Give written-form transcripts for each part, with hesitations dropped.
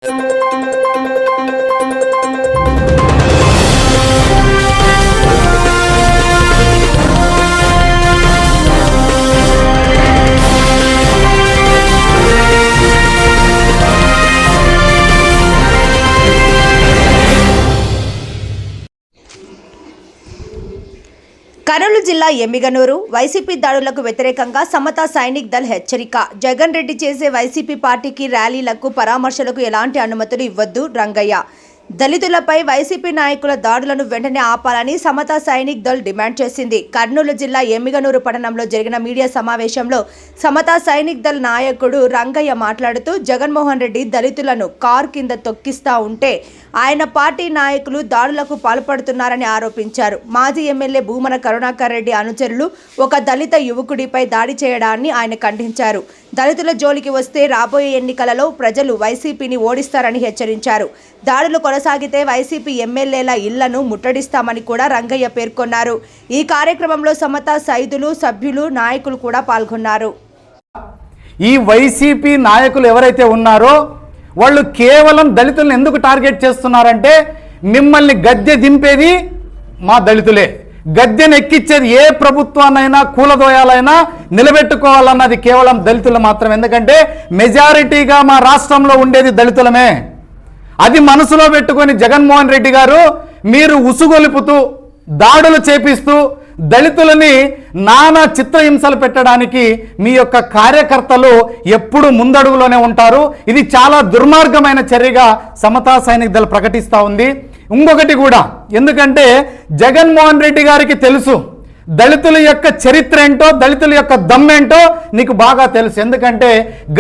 కర్నూలు జిల్లా ఎమ్మిగనూరు వైసీపీ దాడులకు వ్యతిరేకంగా సమతా సైనిక్ దళ్ హెచ్చరిక. జగన్ రెడ్డి చేసే వైసీపీ పార్టీకి ర్యాలీలకు పరామర్శలకు ఎలాంటి అనుమతులు ఇవ్వొద్దు. రంగయ్య దళితులపై వైసీపీ నాయకుల దాడులను వెంటనే ఆపాలని సమతా సైనిక్ దళ్ డిమాండ్ చేసింది. కర్నూలు జిల్లా ఎమ్మిగనూరు పట్టణంలో జరిగిన మీడియా సమావేశంలో సమతా సైనిక్ దళ్ నాయకుడు రంగయ్య మాట్లాడుతూ, జగన్మోహన్ రెడ్డి దళితులను కారు కింద తొక్కిస్తా ఉంటే ఆయన పార్టీ నాయకులు దాడులకు పాల్పడుతున్నారని ఆరోపించారు. మాజీ ఎమ్మెల్యే భూమన కరుణాకర్ రెడ్డి అనుచరులు ఒక దళిత యువకుడిపై దాడి చేయడాన్ని ఆయన ఖండించారు. దళితుల జోలికి వస్తే రాబోయే ఎన్నికలలో ప్రజలు వైసీపీని ఓడిస్తారని హెచ్చరించారు. దాడులు కొనసాగితే వైసీపీ ఎమ్మెల్యేల ఇళ్లను ముట్టడిస్తామని కూడా రంగయ్య పేర్కొన్నారు. ఈ కార్యక్రమంలో సమతా సైదులు, సభ్యులు, నాయకులు కూడా పాల్గొన్నారు. ఈ వైసీపీ నాయకులు ఎవరైతే ఉన్నారో వాళ్ళు కేవలం దళితులను ఎందుకు టార్గెట్ చేస్తున్నారంటే, మిమ్మల్ని గద్దె దింపేది మా దళితులే, గద్దెను ఎక్కించేది ఏ ప్రభుత్వాన్నైనా కూలదోయాలైనా నిలబెట్టుకోవాలన్నది కేవలం దళితులు మాత్రం. ఎందుకంటే మెజారిటీగా మా రాష్ట్రంలో ఉండేది దళితులమే. అది మనసులో పెట్టుకొని జగన్మోహన్ రెడ్డి గారు మీరు ఉసుగొలుపుతూ దాడులు చేపిస్తూ దళితులని నానా చిత్రహింసలు పెట్టడానికి మీ యొక్క కార్యకర్తలు ఎప్పుడు ముందడుగులోనే ఉంటారు. ఇది చాలా దుర్మార్గమైన చర్యగా సమతా సైనిక్ దళ్ ప్రకటిస్తూ ఉంది. ఇంకొకటి కూడా, ఎందుకంటే జగన్మోహన్ రెడ్డి గారికి తెలుసు దళితుల యొక్క చరిత్ర ఏంటో, దళితుల యొక్క దమ్మేంటో నీకు బాగా తెలుసు. ఎందుకంటే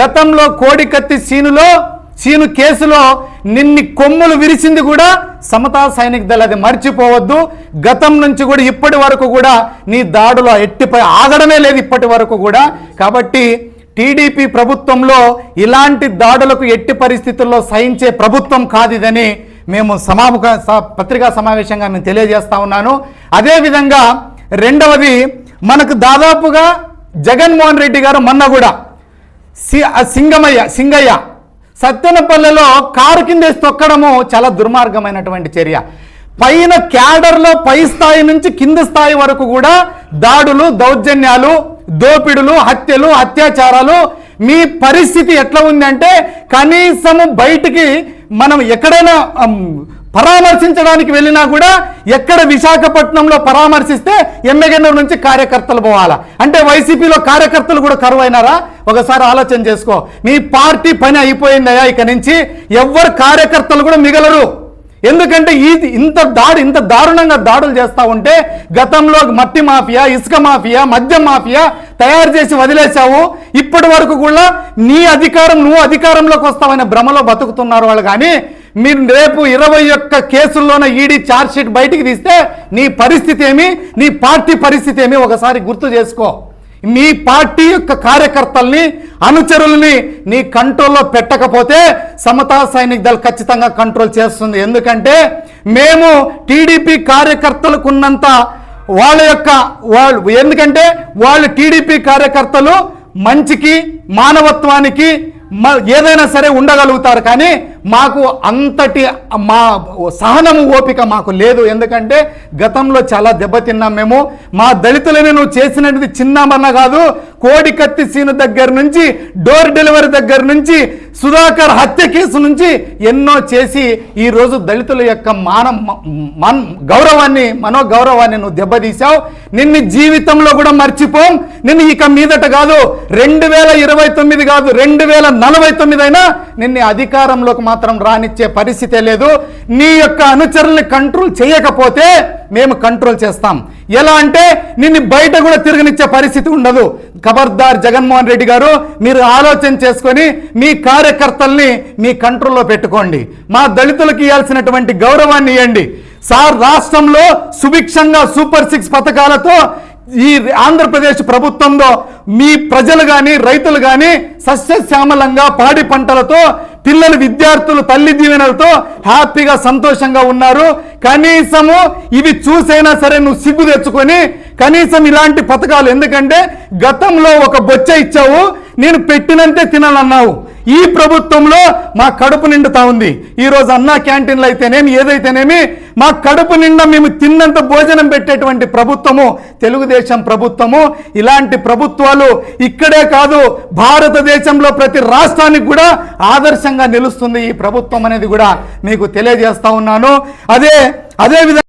గతంలో కోడికత్తి సీను కేసులో నిన్ని కొమ్ములు విరిచింది కూడా సమతా సైనిక్ దళ్. అది మర్చిపోవద్దు. గతం నుంచి కూడా ఇప్పటి వరకు కూడా నీ దాడులో ఎట్టిపై ఆగడమే లేదు ఇప్పటి వరకు కూడా. కాబట్టి టీడీపీ ప్రభుత్వంలో ఇలాంటి దాడులకు ఎట్టి పరిస్థితుల్లో సహించే ప్రభుత్వం కాదిదని మేము పత్రికా సమావేశంగా మేము తెలియజేస్తా ఉన్నాను. అదేవిధంగా రెండవది, మనకు దాదాపుగా జగన్మోహన్ రెడ్డి గారు మొన్న కూడా సింగయ్య సత్తెనపల్లెలో కారు కిందేసి తొక్కడము చాలా దుర్మార్గమైనటువంటి చర్య. పైన క్యాడర్లో పై స్థాయి నుంచి కింది స్థాయి వరకు కూడా దాడులు, దౌర్జన్యాలు, దోపిడులు, హత్యలు, అత్యాచారాలు. మీ పరిస్థితి ఎట్లా ఉందంటే, కనీసము బయటికి మనం ఎక్కడైనా పరామర్శించడానికి వెళ్ళినా కూడా ఎక్కడ విశాఖపట్నంలో పరామర్శిస్తే ఎమ్మెగనూరు నుంచి కార్యకర్తలు పోవాలా అంటే వైసీపీలో కార్యకర్తలు కూడా కరువైనారా? ఒకసారి ఆలోచన చేసుకో. మీ పార్టీ పని అయిపోయిందయా, ఇక నుంచి ఎవ్వరు కార్యకర్తలు కూడా మిగలరు. ఎందుకంటే ఇంత దారుణంగా దాడులు చేస్తూ ఉంటే, గతంలో మట్టి మాఫియా, ఇసుక మాఫియా, మద్యం మాఫియా తయారు చేసి వదిలేశావు. ఇప్పటి వరకు కూడా నువ్వు అధికారంలోకి వస్తావనే భ్రమలో బతుకుతున్నారు వాళ్ళు. కానీ మీరు రేపు 21 కేసుల్లోనే ఈడీ ఛార్జ్షీట్ బయటికి తీస్తే నీ పరిస్థితి ఏమి, నీ పార్టీ పరిస్థితి ఏమి ఒకసారి గుర్తు చేసుకో. మీ పార్టీ యొక్క కార్యకర్తల్ని, అనుచరుల్ని నీ కంట్రోల్లో పెట్టకపోతే సమతా సైనిక్ దళ్ ఖచ్చితంగా కంట్రోల్ చేస్తుంది. ఎందుకంటే మేము టీడీపీ కార్యకర్తలకున్నంత ఎందుకంటే వాళ్ళు టీడీపీ కార్యకర్తలు మంచికి, మానవత్వానికి ఏదైనా సరే ఉండగలుగుతారు. కానీ మాకు అంతటి మా సహనము, ఓపిక మాకు లేదు. ఎందుకంటే గతంలో చాలా దెబ్బతిన్నాం మేము. మా దళితులని నువ్వు చేసినది చిన్నమన్న కాదు. కోడికత్తి సీను దగ్గర నుంచి, డోర్ డెలివరీ దగ్గర నుంచి, సుధాకర్ హత్య కేసు నుంచి ఎన్నో చేసి ఈరోజు దళితుల యొక్క మనోగౌరవాన్ని నువ్వు దెబ్బతీశావు. నిన్ను జీవితంలో కూడా మర్చిపోం. నిన్ను ఇక మీదట కాదు 2029 కాదు 2049 అయినా నిన్ను అధికారంలోకి మాత్రం రానిచ్చే పరిస్థితే లేదు. నీ యొక్క అనుచరుల్ని కంట్రోల్ చేయకపోతే మేము కంట్రోల్ చేస్తాం. ఎలా అంటే నిన్ను బయట కూడా తిరగనిచ్చే పరిస్థితి ఉండదు. ఖబర్దార్ జగన్మోహన్ రెడ్డి గారు, మీరు ఆలోచన చేసుకొని మీ కార్యకర్తల్ని మీ కంట్రోల్లో పెట్టుకోండి. మా దళితులకు ఇవ్వాల్సినటువంటి గౌరవాన్ని ఇవ్వండి సార్. రాష్ట్రంలో సుభిక్షంగా సూపర్ 6 పథకాలతో ఈ ఆంధ్రప్రదేశ్ ప్రభుత్వంలో మీ ప్రజలు కానీ, రైతులు కానీ సస్యశ్యామలంగా పాడి పంటలతో, పిల్లలు, విద్యార్థులు తల్లి దీవెనలతో హ్యాపీగా సంతోషంగా ఉన్నారు. కనీసము ఇవి చూసైనా సరే నువ్వు సిగ్గు తెచ్చుకొని కనీసం ఇలాంటి పథకాలు, ఎందుకంటే గతంలో ఒక బొచ్చ ఇచ్చావు, నేను పెట్టినంతే తినాలన్నావు. ఈ ప్రభుత్వంలో మా కడుపు నిండుతా ఉంది. ఈరోజు అన్నా క్యాంటీన్లు అయితేనేమి ఏదైతేనేమి మా కడుపు నిండా మేము తిన్నంత భోజనం పెట్టేటువంటి ప్రభుత్వము తెలుగుదేశం ప్రభుత్వము. ఇలాంటి ప్రభుత్వాలు ఇక్కడే కాదు భారతదేశంలో ప్రతి రాష్ట్రానికి కూడా ఆదర్శంగా నిలుస్తుంది ఈ ప్రభుత్వం అనేది కూడా మీకు తెలియజేస్తా ఉన్నాను. అదే విధంగా